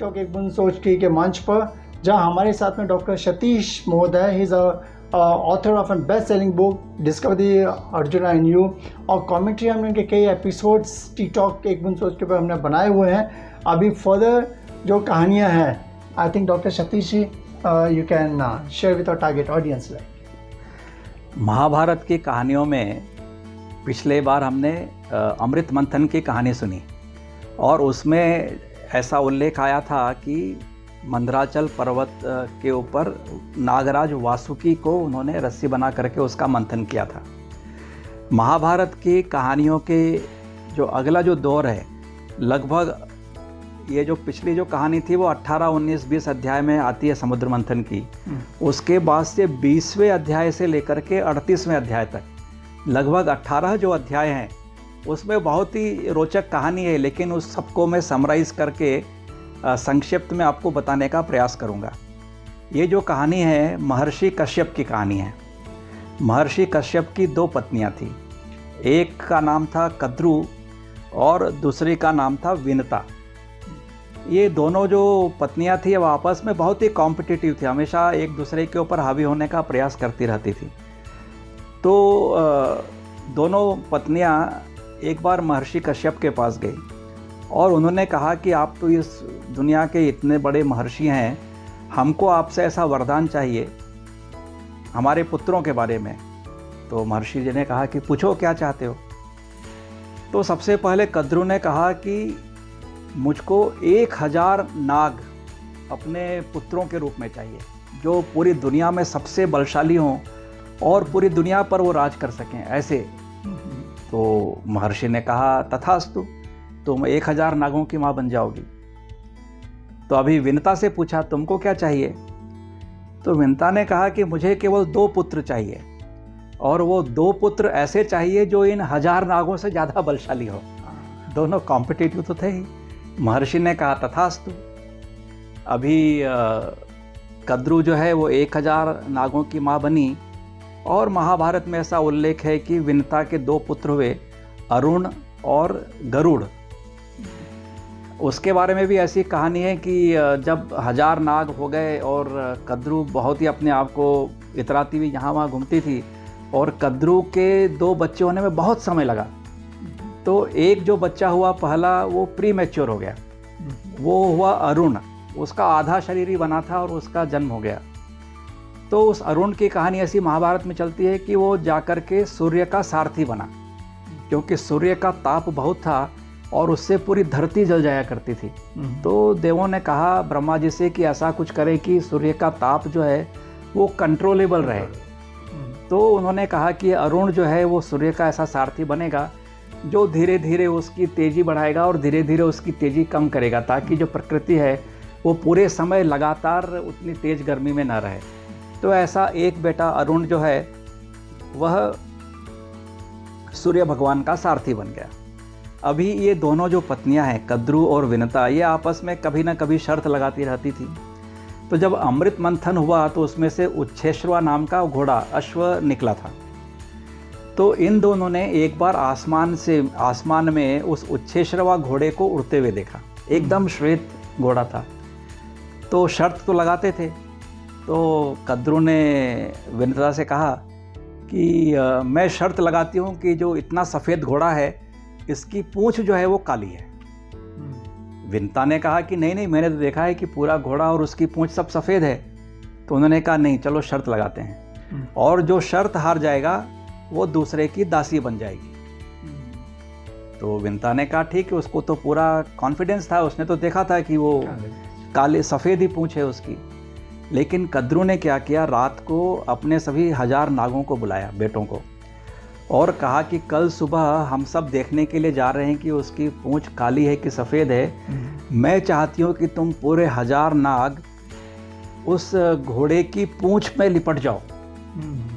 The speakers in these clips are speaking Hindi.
टॉक एक बूंद सोच के मंच पर, जहां हमारे साथ में डॉक्टर सतीश महोदय, he is author of an best selling book discover the Arjuna in you, और कमेंट्री हमने उनके कई एपिसोड्स टी टॉक एक बूंद सोच के ऊपर हमने बनाए हुए हैं। अभी फर्दर जो कहानियाँ हैं, I think doctor Satish ji you can share with our target audience. Mahabharata की कहानियों में पिछले बार हमने अमृत मंथन की कहानी सुनी और उसमें ऐसा उल्लेख आया था कि मंदराचल पर्वत के ऊपर नागराज वासुकी को उन्होंने रस्सी बना करके उसका मंथन किया था। महाभारत की कहानियों के जो अगला जो दौर है, लगभग ये जो पिछली जो कहानी थी वो 18, 19, 20 अध्याय में आती है समुद्र मंथन की। उसके बाद से 20वें अध्याय से लेकर के 38वें अध्याय तक लगभग 18 जो अध्याय हैं उसमें बहुत ही रोचक कहानी है, लेकिन उस सबको मैं समराइज़ करके संक्षिप्त में आपको बताने का प्रयास करूंगा। ये जो कहानी है महर्षि कश्यप की कहानी है। महर्षि कश्यप की 2 पत्नियां थी, एक का नाम था कद्रु और दूसरी का नाम था विनता। ये दोनों जो पत्नियां थी वो आपस में बहुत ही कॉम्पिटिटिव थी, हमेशा एक दूसरे के ऊपर हावी होने का प्रयास करती रहती थी। तो दोनों पत्नियां एक बार महर्षि कश्यप के पास गई और उन्होंने कहा कि आप तो इस दुनिया के इतने बड़े महर्षि हैं, हमको आपसे ऐसा वरदान चाहिए हमारे पुत्रों के बारे में। तो महर्षि जी ने कहा कि पूछो क्या चाहते हो। तो सबसे पहले कद्रु ने कहा कि मुझको 1000 नाग अपने पुत्रों के रूप में चाहिए, जो पूरी दुनिया में सबसे बलशाली हों और पूरी दुनिया पर वो राज कर सकें ऐसे। तो महर्षि ने कहा तथास्तु, तुम 1000 नागों की माँ बन जाओगी। तो अभी विनता से पूछा तुमको क्या चाहिए। तो विनता ने कहा कि मुझे केवल 2 पुत्र चाहिए, और वो 2 पुत्र ऐसे चाहिए जो इन 1000 नागों से ज़्यादा बलशाली हो। दोनों कॉम्पिटिटिव तो थे ही। महर्षि ने कहा तथास्तु। अभी कद्रु जो है वो 1000 नागों की माँ बनी, और महाभारत में ऐसा उल्लेख है कि विनता के 2 पुत्र हुए, अरुण और गरुड़। उसके बारे में भी ऐसी कहानी है कि जब 1000 नाग हो गए और कद्रु बहुत ही अपने आप को इतराती हुई यहाँ वहाँ घूमती थी, और कद्रु के 2 बच्चे होने में बहुत समय लगा। तो एक जो बच्चा हुआ पहला, वो प्री मैच्योर हो गया, वो हुआ अरुण। उसका आधा शरीर ही बना था और उसका जन्म हो गया। तो उस अरुण की कहानी ऐसी महाभारत में चलती है कि वो जाकर के सूर्य का सारथी बना, क्योंकि सूर्य का ताप बहुत था और उससे पूरी धरती जल जाया करती थी। तो देवों ने कहा ब्रह्मा जी से कि ऐसा कुछ करें कि सूर्य का ताप जो है वो कंट्रोलेबल रहे। तो उन्होंने कहा कि अरुण जो है वो सूर्य का ऐसा सारथी बनेगा जो धीरे धीरे उसकी तेज़ी बढ़ाएगा और धीरे धीरे उसकी तेज़ी कम करेगा, ताकि जो प्रकृति है वो पूरे समय लगातार उतनी तेज़ गर्मी में ना रहे। तो ऐसा एक बेटा अरुण जो है वह सूर्य भगवान का सारथी बन गया। अभी ये दोनों जो पत्नियां हैं कद्रु और विनता, ये आपस में कभी ना कभी शर्त लगाती रहती थी। तो जब अमृत मंथन हुआ तो उसमें से उच्छेश्रवा नाम का घोड़ा अश्व निकला था। तो इन दोनों ने एक बार आसमान में उस उच्छेश्रवा घोड़े को उड़ते हुए देखा। एकदम श्वेत घोड़ा था। तो शर्त तो लगाते थे। तो कद्रु ने विनता से कहा कि मैं शर्त लगाती हूँ कि जो इतना सफ़ेद घोड़ा है इसकी पूंछ जो है वो काली है। विनता ने कहा कि नहीं नहीं, मैंने तो देखा है कि पूरा घोड़ा और उसकी पूंछ सब सफ़ेद है। तो उन्होंने कहा नहीं, चलो शर्त लगाते हैं, और जो शर्त हार जाएगा वो दूसरे की दासी बन जाएगी। तो विनता ने कहा ठीक है, उसको तो पूरा कॉन्फिडेंस था, उसने तो देखा था कि वो काले सफ़ेद ही पूंछ है उसकी। लेकिन कद्रु ने क्या किया, रात को अपने सभी 1000 नागों को बुलाया, बेटों को, और कहा कि कल सुबह हम सब देखने के लिए जा रहे हैं कि उसकी पूंछ काली है कि सफ़ेद है। मैं चाहती हूँ कि तुम पूरे 1000 नाग उस घोड़े की पूंछ में लिपट जाओ,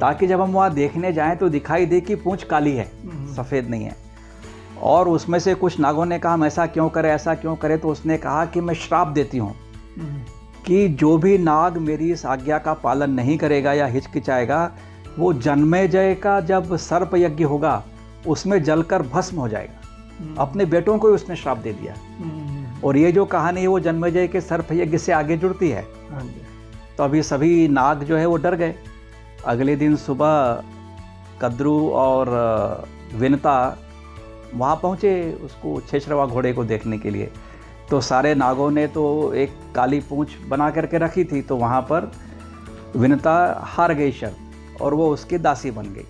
ताकि जब हम वहाँ देखने जाएं तो दिखाई दे कि पूंछ काली है, सफ़ेद नहीं है। और उसमें से कुछ नागों ने कहा हम ऐसा क्यों करें, ऐसा क्यों करें। तो उसने कहा कि मैं श्राप देती हूँ कि जो भी नाग मेरी इस आज्ञा का पालन नहीं करेगा या हिचकिचाएगा, वो जन्मेजय का जब सर्प यज्ञ होगा उसमें जलकर भस्म हो जाएगा। अपने बेटों को ही उसने श्राप दे दिया। और ये जो कहानी है वो जन्मेजय के सर्प यज्ञ से आगे जुड़ती है। हाँ जी। तो अभी सभी नाग जो है वो डर गए। अगले दिन सुबह कद्रू और विनता वहाँ पहुँचे उसको छेछरवा घोड़े को देखने के लिए। तो सारे नागों ने तो एक काली पूंछ बना करके रखी थी, तो वहाँ पर विनता हार गई शर्त और वो उसकी दासी बन गई।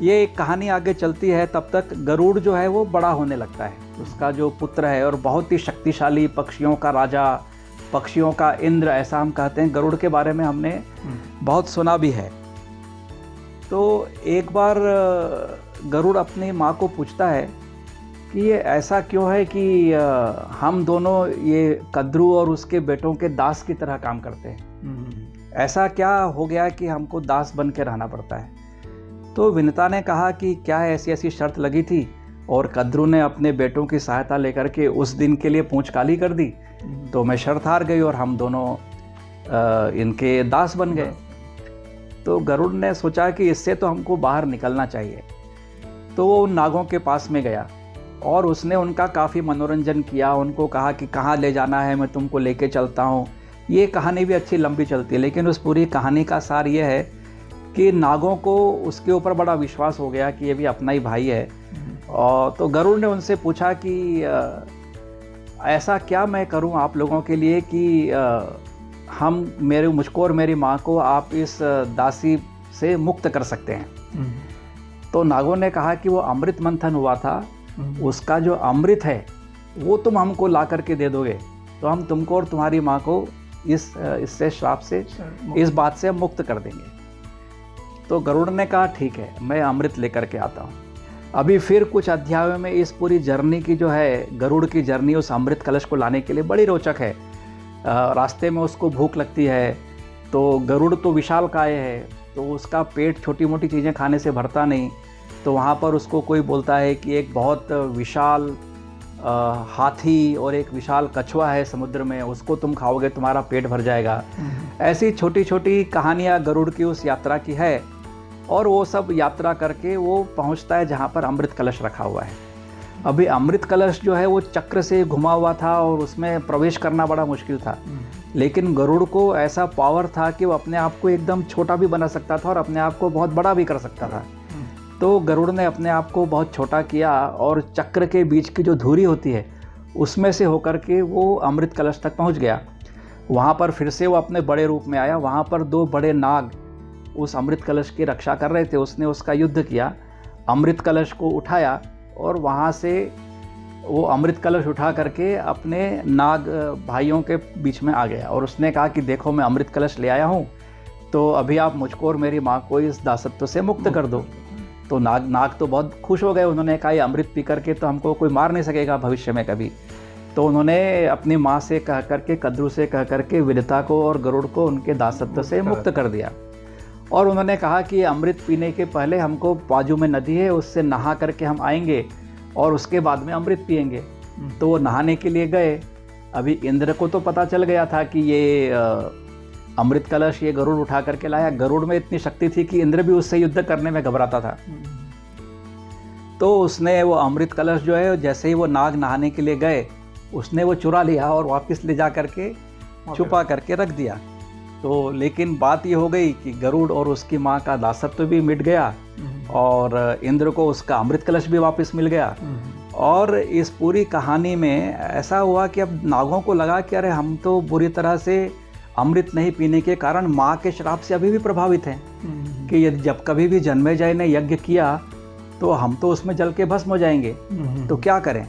ये एक कहानी आगे चलती है, तब तक गरुड़ जो है वो बड़ा होने लगता है। उसका जो पुत्र है और बहुत ही शक्तिशाली पक्षियों का राजा, पक्षियों का इंद्र ऐसा हम कहते हैं। गरुड़ के बारे में हमने बहुत सुना भी है। तो एक बार गरुड़ अपनी माँ को पूछता है कि ये ऐसा क्यों है कि हम दोनों ये कद्रू और उसके बेटों के दास की तरह काम करते हैं। ऐसा क्या हो गया कि हमको दास बन के रहना पड़ता है। तो विनता ने कहा कि क्या ऐसी ऐसी शर्त लगी थी, और कद्रू ने अपने बेटों की सहायता लेकर के उस दिन के लिए पूंछ काली कर दी, तो मैं शर्त हार गई और हम दोनों इनके दास बन गए। तो गरुड़ ने सोचा कि इससे तो हमको बाहर निकलना चाहिए। तो वो उन नागों के पास में गया और उसने उनका काफ़ी मनोरंजन किया। उनको कहा कि कहाँ ले जाना है, मैं तुमको लेके चलता हूँ। ये कहानी भी अच्छी लंबी चलती है, लेकिन उस पूरी कहानी का सार ये है कि नागों को उसके ऊपर बड़ा विश्वास हो गया कि ये भी अपना ही भाई है। और तो गरुड़ ने उनसे पूछा कि ऐसा क्या मैं करूं आप लोगों के लिए कि मुझको और मेरी माँ को आप इस दासी से मुक्त कर सकते हैं। तो नागों ने कहा कि वो अमृत मंथन हुआ था, उसका जो अमृत है वो तुम हमको ला करके दे दोगे तो हम तुमको और तुम्हारी माँ को इससे श्राप से, इस बात से मुक्त कर देंगे। तो गरुड़ ने कहा ठीक है, मैं अमृत लेकर के आता हूँ। अभी फिर कुछ अध्यायों में इस पूरी जर्नी की जो है, गरुड़ की जर्नी उस अमृत कलश को लाने के लिए बड़ी रोचक है। रास्ते में उसको भूख लगती है, तो गरुड़ तो विशालकाय है, तो उसका पेट छोटी मोटी चीज़ें खाने से भरता नहीं। तो वहाँ पर उसको कोई बोलता है कि एक बहुत विशाल हाथी और एक विशाल कछुआ है समुद्र में, उसको तुम खाओगे तुम्हारा पेट भर जाएगा। ऐसी छोटी छोटी कहानियाँ गरुड़ की उस यात्रा की है। और वो सब यात्रा करके वो पहुँचता है जहाँ पर अमृत कलश रखा हुआ है। अभी अमृत कलश जो है वो चक्र से घुमा हुआ था और उसमें प्रवेश करना बड़ा मुश्किल था, लेकिन गरुड़ को ऐसा पावर था कि वो अपने आप को एकदम छोटा भी बना सकता था और अपने आप को बहुत बड़ा भी कर सकता था। तो गरुड़ ने अपने आप को बहुत छोटा किया और चक्र के बीच की जो धुरी होती है उसमें से होकर के वो अमृत कलश तक पहुंच गया। वहाँ पर फिर से वो अपने बड़े रूप में आया। वहाँ पर दो बड़े नाग उस अमृत कलश की रक्षा कर रहे थे। उसने उसका युद्ध किया, अमृत कलश को उठाया और वहाँ से वो अमृत कलश उठा करके अपने नाग भाइयों के बीच में आ गया और उसने कहा कि देखो मैं अमृत कलश ले आया हूँ, तो अभी आप मुझको और मेरी माँ को इस दासत्व से मुक्त कर दो। तो नाग तो बहुत खुश हो गए। उन्होंने कहा ये अमृत पी करके तो हमको कोई मार नहीं सकेगा भविष्य में कभी। तो उन्होंने अपनी माँ से कह करके, कद्रू से कह करके विनता को और गरुड़ को उनके दासत्व से मुक्त कर दिया। और उन्होंने कहा कि अमृत पीने के पहले हमको बाजू में नदी है, उससे नहा करके हम आएंगे और उसके बाद में अमृत पिएंगे। तो वो नहाने के लिए गए। अभी इंद्र को तो पता चल गया था कि ये अमृत कलश ये गरुड़ उठा करके लाया। गरुड़ में इतनी शक्ति थी कि इंद्र भी उससे युद्ध करने में घबराता था। तो उसने वो अमृत कलश जो है, जैसे ही वो नाग नहाने के लिए गए, उसने वो चुरा लिया और वापस ले जा करके छुपा करके रख दिया। तो लेकिन बात ये हो गई कि गरुड़ और उसकी माँ का दासत्व भी मिट गया और इंद्र को उसका अमृत कलश भी वापस मिल गया। और इस पूरी कहानी में ऐसा हुआ कि अब नागों को लगा कि अरे हम तो बुरी तरह से अमृत नहीं पीने के कारण माँ के श्राप से अभी भी प्रभावित हैं कि यदि जब कभी भी जन्मेजय ने यज्ञ किया तो हम तो उसमें जल के भस्म हो जाएंगे, तो क्या करें।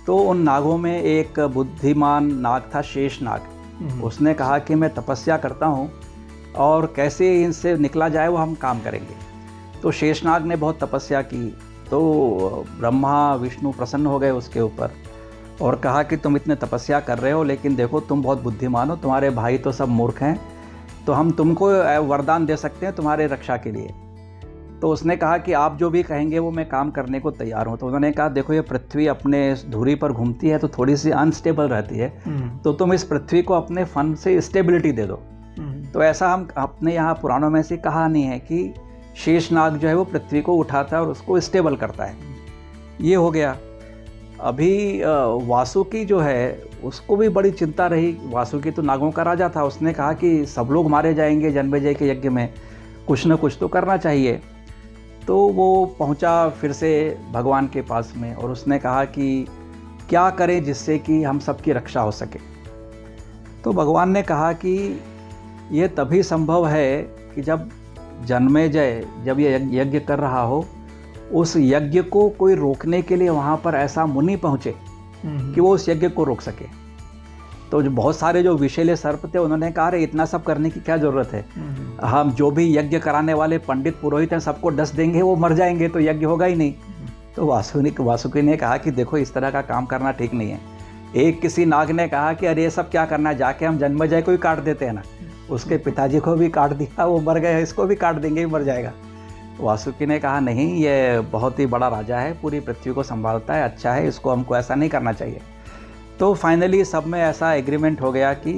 तो उन नागों में एक बुद्धिमान नाग था, शेष नाग। उसने कहा कि मैं तपस्या करता हूँ और कैसे इनसे निकला जाए वो हम काम करेंगे। तो शेषनाग ने बहुत तपस्या की। तो ब्रह्मा विष्णु प्रसन्न हो गए उसके ऊपर और कहा कि तुम इतने तपस्या कर रहे हो, लेकिन देखो तुम बहुत बुद्धिमान हो, तुम्हारे भाई तो सब मूर्ख हैं, तो हम तुमको वरदान दे सकते हैं तुम्हारे रक्षा के लिए। तो उसने कहा कि आप जो भी कहेंगे वो मैं काम करने को तैयार हूँ। तो उन्होंने कहा देखो ये पृथ्वी अपने धुरी पर घूमती है तो थोड़ी सी अनस्टेबल रहती है, तो तुम इस पृथ्वी को अपने फन से स्टेबिलिटी दे दो। तो ऐसा हम अपने यहाँ पुराणों में से कहानी है कि शेषनाग जो है वो पृथ्वी को उठाता है और उसको स्टेबल करता है। ये हो गया। अभी वासुकी जो है उसको भी बड़ी चिंता रही। वासुकी तो नागों का राजा था, उसने कहा कि सब लोग मारे जाएंगे जन्मेजय के यज्ञ में, कुछ न कुछ तो करना चाहिए। तो वो पहुंचा फिर से भगवान के पास में और उसने कहा कि क्या करें जिससे कि हम सबकी रक्षा हो सके। तो भगवान ने कहा कि ये तभी संभव है कि जब जन्मेजय जब ये यज्ञ कर रहा हो, उस यज्ञ को कोई रोकने के लिए वहाँ पर ऐसा मुनि पहुँचे कि वो उस यज्ञ को रोक सके। तो जो बहुत सारे जो विषैले सर्प थे उन्होंने कहा अरे इतना सब करने की क्या ज़रूरत है, हम जो भी यज्ञ कराने वाले पंडित पुरोहित हैं सबको डस देंगे, वो मर जाएंगे तो यज्ञ होगा ही नहीं। तो वासुकी ने कहा कि देखो इस तरह का काम करना ठीक नहीं है। एक किसी नाग ने कहा कि अरे ये सब क्या करना है, जाके हम जन्मेजय को ही काट देते हैं ना, उसके पिताजी को भी काट दिया, वो मर गए, इसको भी काट देंगे, मर जाएगा। वासुकी ने कहा नहीं, ये बहुत ही बड़ा राजा है, पूरी पृथ्वी को संभालता है, अच्छा है, इसको हमको ऐसा नहीं करना चाहिए। तो फाइनली सब में ऐसा एग्रीमेंट हो गया कि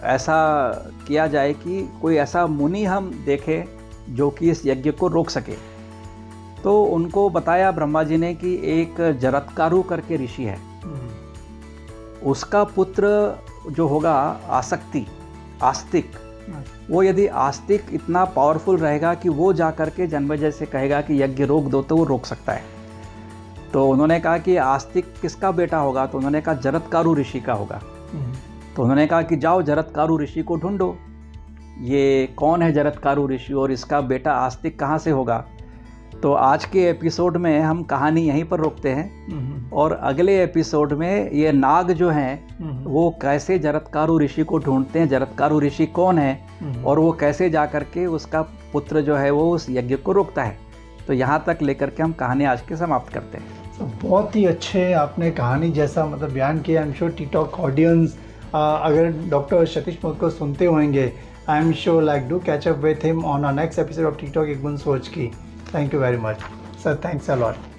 ऐसा किया जाए कि कोई ऐसा मुनि हम देखें जो कि इस यज्ञ को रोक सके। तो उनको बताया ब्रह्मा जी ने कि एक जरत्कारु करके ऋषि है, उसका पुत्र जो होगा आस्तिक, वो यदि आस्तिक इतना पावरफुल रहेगा कि वो जा कर के जन्मेजय से कहेगा कि यज्ञ रोक दो तो वो रोक सकता है। तो उन्होंने कहा कि आस्तिक किसका बेटा होगा, तो उन्होंने कहा जरत्कारु ऋषि का होगा। तो उन्होंने कहा कि जाओ जरत्कारु ऋषि को ढूंढो, ये कौन है जरत्कारु ऋषि और इसका बेटा आस्तिक कहाँ से होगा। तो आज के एपिसोड में हम कहानी यहीं पर रोकते हैं और अगले एपिसोड में ये नाग जो हैं वो कैसे जरत्कारु ऋषि को ढूंढते हैं, जरत्कारु ऋषि कौन है और वो कैसे जा कर के उसका पुत्र जो है वो उस यज्ञ को रोकता है। तो यहाँ तक लेकर के हम कहानी आज की समाप्त करते हैं। तो बहुत ही अच्छे आपने कहानी जैसा मतलब बयान किया। I am sure T Talk audience अगर डॉक्टर सतीश मोहत को सुनते होंगे, I am sure like do catch up with him on our next episode of T Talk एक बूंद सोच की। Thank you very much. Sir, thanks a lot.